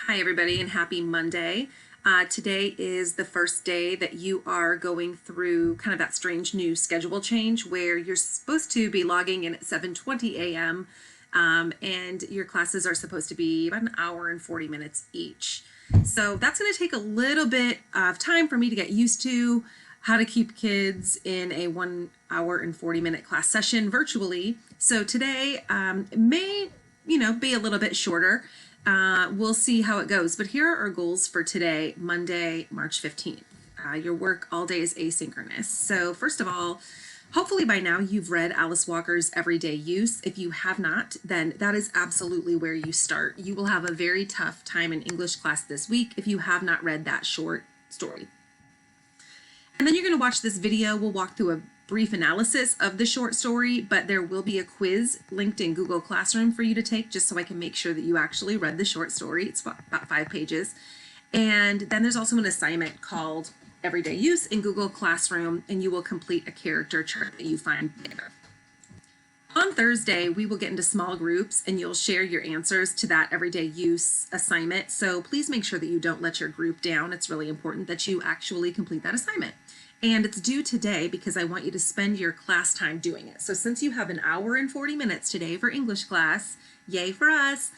Hi, everybody, and happy Monday. Today is the first day that you are going through kind of that strange new schedule change where you're supposed to be logging in at 7:20 a.m. And your classes are supposed to be about an hour and 40 minutes each. So that's going to take a little bit of time for me to get used to how to keep kids in a 1 hour and 40-minute class session virtually. So today may, be a little bit shorter. We'll see how it goes. But here are our goals for today, Monday, March 15th. Your work all day is asynchronous. So first of all, hopefully by now you've read Alice Walker's Everyday Use. If you have not, then that is absolutely where you start. You will have a very tough time in English class this week if you have not read that short story. And then you're going to watch this video. We'll walk through a brief analysis of the short story, but there will be a quiz linked in Google Classroom for you to take just so I can make sure that you actually read the short story. It's about 5 pages. And then there's also an assignment called Everyday Use in Google Classroom, and you will complete a character chart that you find there. On Thursday, we will get into small groups and you'll share your answers to that everyday use assignment. So please make sure that you don't let your group down. It's really important that you actually complete that assignment. And it's due today because I want you to spend your class time doing it. So since you have an hour and 40 minutes today for English class, yay for us,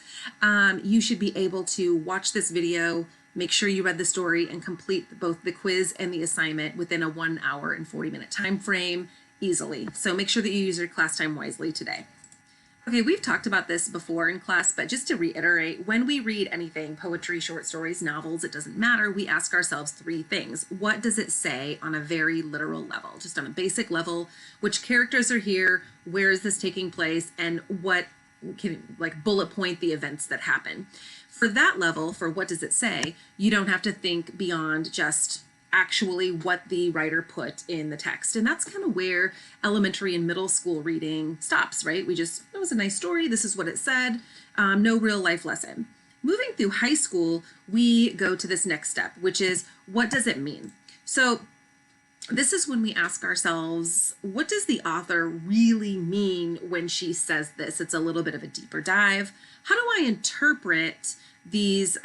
you should be able to watch this video, make sure you read the story, and complete both the quiz and the assignment within a 1 hour and 40-minute time frame easily. So make sure that you use your class time wisely today. Okay, we've talked about this before in class, but just to reiterate, when we read anything, poetry, short stories, novels, it doesn't matter, we ask ourselves 3 things. What does it say on a very literal level, just on a basic level? Which characters are here? Where is this taking place? And what can, bullet point the events that happen? For that level, for what does it say, you don't have to think beyond just actually what the writer put in the text. And that's kind of where elementary and middle school reading stops, right? It was a nice story. This is what it said. No real life lesson. Moving through high school, we go to this next step, which is what does it mean? So this is when we ask ourselves, what does the author really mean when she says this? It's a little bit of a deeper dive. How do I interpret these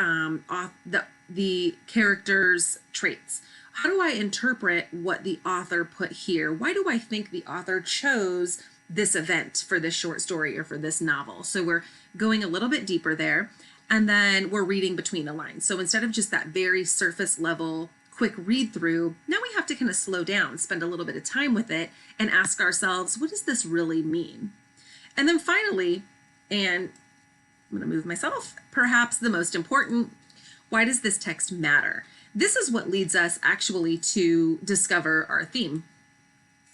the characters' traits? How do I interpret what the author put here? Why do I think the author chose this event for this short story or for this novel? So we're going a little bit deeper there, and then we're reading between the lines. So instead of just that very surface level quick read through, now we have to kind of slow down, spend a little bit of time with it, and ask ourselves, what does this really mean? And then finally, and I'm going to move myself, perhaps the most important, why does this text matter? This is what leads us actually to discover our theme.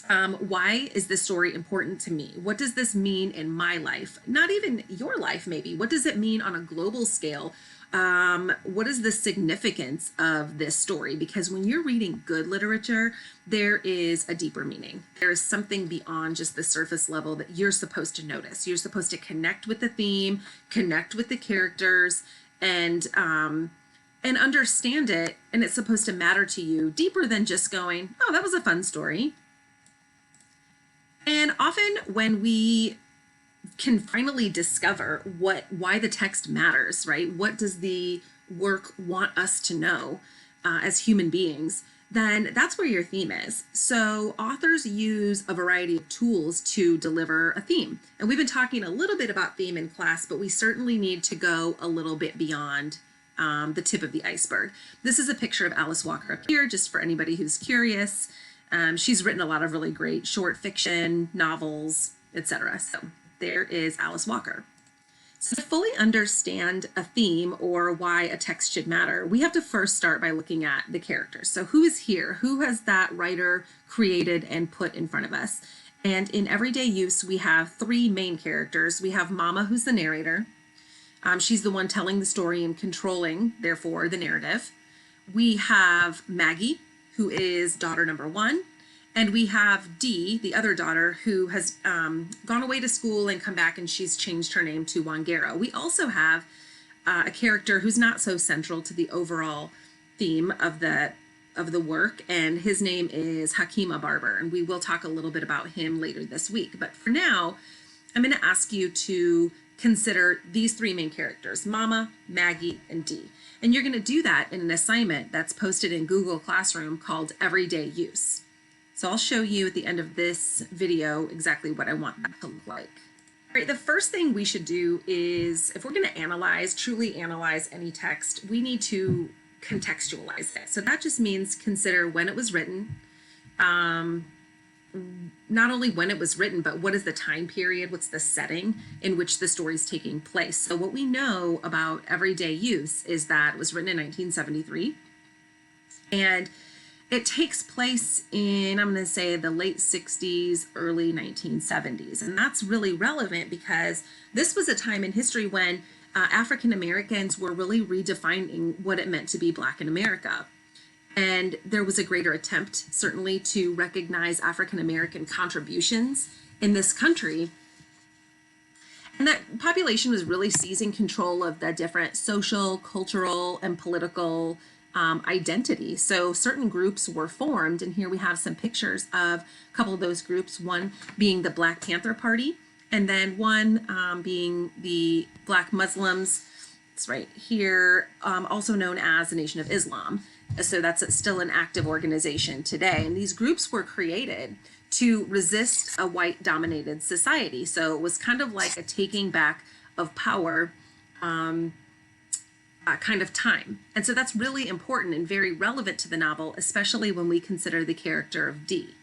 Why is this story important to me? What does this mean in my life? Not even your life, maybe. What does it mean on a global scale? What is the significance of this story? Because when you're reading good literature, there is a deeper meaning. There is something beyond just the surface level that you're supposed to notice. You're supposed to connect with the theme, connect with the characters, and understand it, and it's supposed to matter to you deeper than just going, oh, that was a fun story. And often when we can finally discover why the text matters, right? What does the work want us to know as human beings? Then that's where your theme is. So authors use a variety of tools to deliver a theme. And we've been talking a little bit about theme in class, but we certainly need to go a little bit beyond the tip of the iceberg. This is a picture of Alice Walker up here, just for anybody who's curious. She's written a lot of really great short fiction, novels, etc. So there is Alice Walker. So to fully understand a theme or why a text should matter, we have to first start by looking at the characters. So who is here? Who has that writer created and put in front of us? And in Everyday Use, we have 3 main characters. We have Mama, who's the narrator. She's the one telling the story and controlling, therefore, the narrative. We have Maggie, who is daughter number 1. And we have Dee, the other daughter, who has gone away to school and come back, and she's changed her name to Wangero. We also have a character who's not so central to the overall theme of the work, and his name is Hakima Barber, and we will talk a little bit about him later this week. But for now, I'm going to ask you to consider these three main characters, Mama, Maggie, and Dee. And you're going to do that in an assignment that's posted in Google Classroom called Everyday Use. So I'll show you at the end of this video exactly what I want that to look like. All right, the first thing we should do is, if we're going to truly analyze any text, we need to contextualize it. So that just means consider when it was written, not only when it was written, but what is the time period, what's the setting in which the story is taking place. So what we know about Everyday Use is that it was written in 1973, and it takes place in, I'm going to say, the late 60s, early 1970s. And that's really relevant because this was a time in history when African Americans were really redefining what it meant to be Black in America. And there was a greater attempt, certainly, to recognize African American contributions in this country. And that population was really seizing control of the different social, cultural, and political identity. So certain groups were formed, and here we have some pictures of a couple of those groups, one being the Black Panther Party, and then one being the Black Muslims. It's right here, also known as the Nation of Islam. So that's still an active organization today. And these groups were created to resist a white-dominated society. So it was kind of like a taking back of power kind of time. And so that's really important and very relevant to the novel, especially when we consider the character of Dee.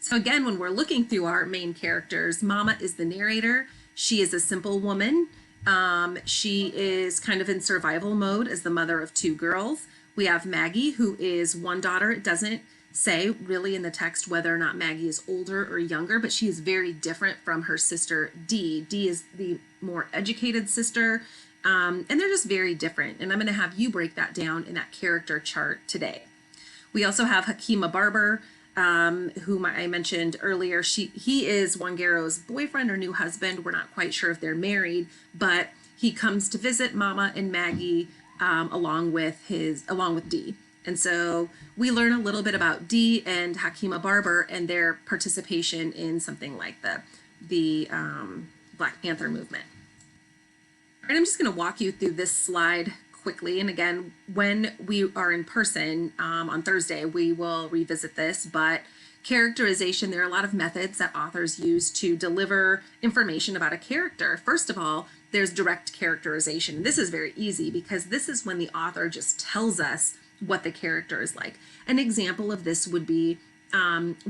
So again, when we're looking through our main characters, Mama is the narrator. She is a simple woman. She is kind of in survival mode as the mother of two girls. We have Maggie, who is one daughter. It doesn't say really in the text whether or not Maggie is older or younger, but she is very different from her sister Dee. Dee is the more educated sister. And they're just very different. And I'm going to have you break that down in that character chart today. We also have Hakima Barber, whom I mentioned earlier. He is Wangero's boyfriend or new husband. We're not quite sure if they're married, but he comes to visit Mama and Maggie along with Dee. And so we learn a little bit about Dee and Hakima Barber and their participation in something like the Black Panther movement. And I'm just going to walk you through this slide quickly. And again, when we are in person on Thursday, we will revisit this. But characterization, there are a lot of methods that authors use to deliver information about a character. First of all, there's direct characterization. This is very easy because this is when the author just tells us what the character is like. An example of this would be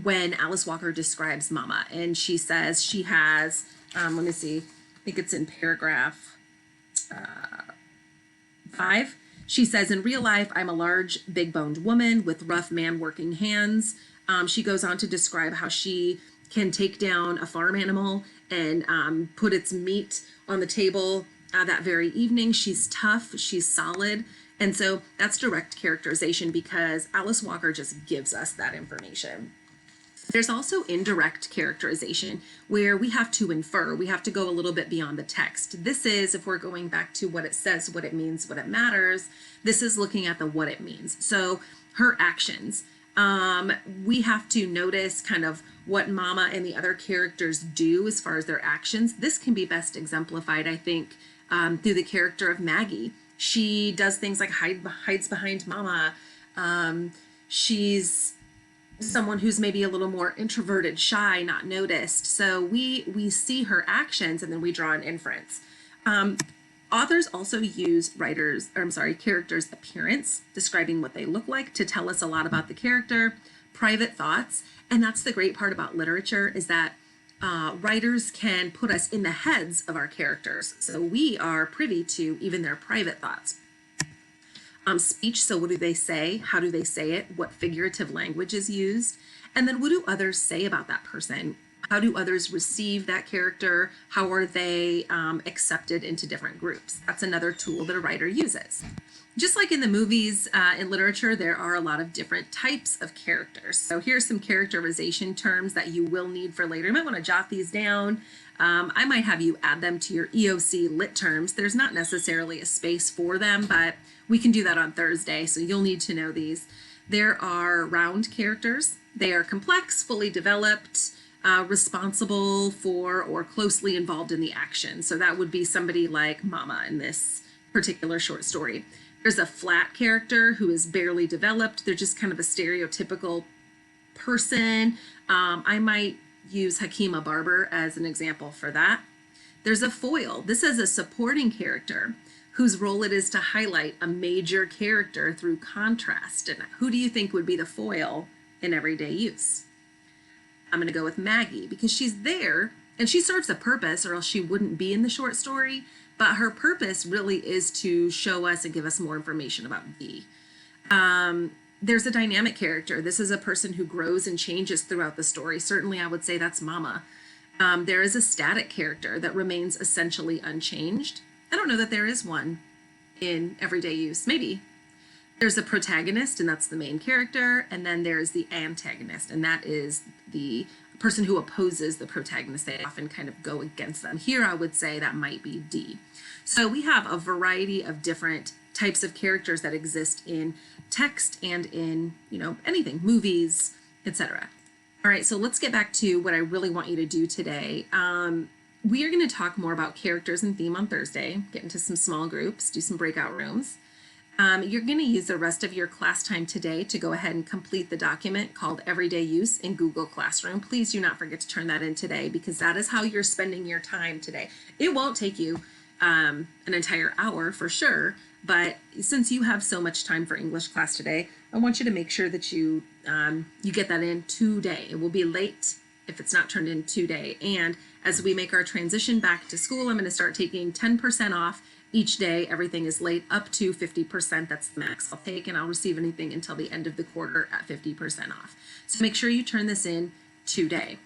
when Alice Walker describes Mama, and she says she has, let me see, I think it's in paragraph 5. She says, in real life, I'm a large, big-boned woman with rough man-working hands. She goes on to describe how she can take down a farm animal and put its meat on the table that very evening. She's tough, she's solid. And so that's direct characterization because Alice Walker just gives us that information. There's also indirect characterization where we have to infer, we have to go a little bit beyond the text. This is, if we're going back to what it says, what it means, what it matters, this is looking at the what it means. So her actions, we have to notice kind of what Mama and the other characters do as far as their actions. This can be best exemplified, I think, through the character of Maggie. She does things like hides behind Mama. She's someone who's maybe a little more introverted, shy, not noticed. So we see her actions and then we draw an inference. Authors also use characters' appearance, describing what they look like to tell us a lot about the character, private thoughts. And that's the great part about literature is that writers can put us in the heads of our characters. So we are privy to even their private thoughts. Speech, so what do they say? How do they say it? What figurative language is used? And then what do others say about that person? How do others receive that character? How are they accepted into different groups? That's another tool that a writer uses. Just like in the movies, in literature, there are a lot of different types of characters. So here's some characterization terms that you will need for later. You might want to jot these down. I might have you add them to your EOC lit terms. There's not necessarily a space for them, but we can do that on Thursday, so you'll need to know these. There are round characters. They are complex, fully developed, responsible for or closely involved in the action. So that would be somebody like Mama in this particular short story. There's a flat character who is barely developed. They're just kind of a stereotypical person. I might use Hakima Barber as an example for that. There's a foil. This is a supporting character whose role it is to highlight a major character through contrast. And who do you think would be the foil in everyday use? I'm going to go with Maggie because she's there and she serves a purpose, or else she wouldn't be in the short story. But her purpose really is to show us and give us more information about V. There's a dynamic character. This is a person who grows and changes throughout the story. Certainly, I would say that's Mama. There is a static character that remains essentially unchanged. I don't know that there is one in everyday use. Maybe. There's a protagonist, and that's the main character. And then there's the antagonist, and that is the person who opposes the protagonist. They often kind of go against them. Here, I would say that might be D. So we have a variety of different types of characters that exist in text and in, anything, movies, etc. All right, so let's get back to what I really want you to do today. We are going to talk more about characters and theme on Thursday, get into some small groups, do some breakout rooms. You're going to use the rest of your class time today to go ahead and complete the document called Everyday Use in Google Classroom. Please do not forget to turn that in today, because that is how you're spending your time today. It won't take you an entire hour for sure, but since you have so much time for English class today, I want you to make sure that you get that in today. It will be late if it's not turned in today. And as we make our transition back to school, I'm going to start taking 10% off each day. Everything is late up to 50%. That's the max I'll take, and I'll receive anything until the end of the quarter at 50% off. So make sure you turn this in today.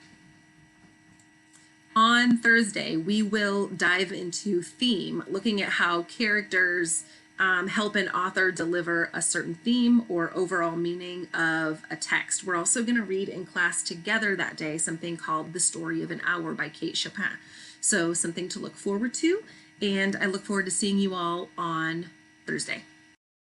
On Thursday, we will dive into theme, looking at how characters help an author deliver a certain theme or overall meaning of a text. We're also going to read in class together that day something called The Story of an Hour by Kate Chopin. So something to look forward to, and I look forward to seeing you all on Thursday.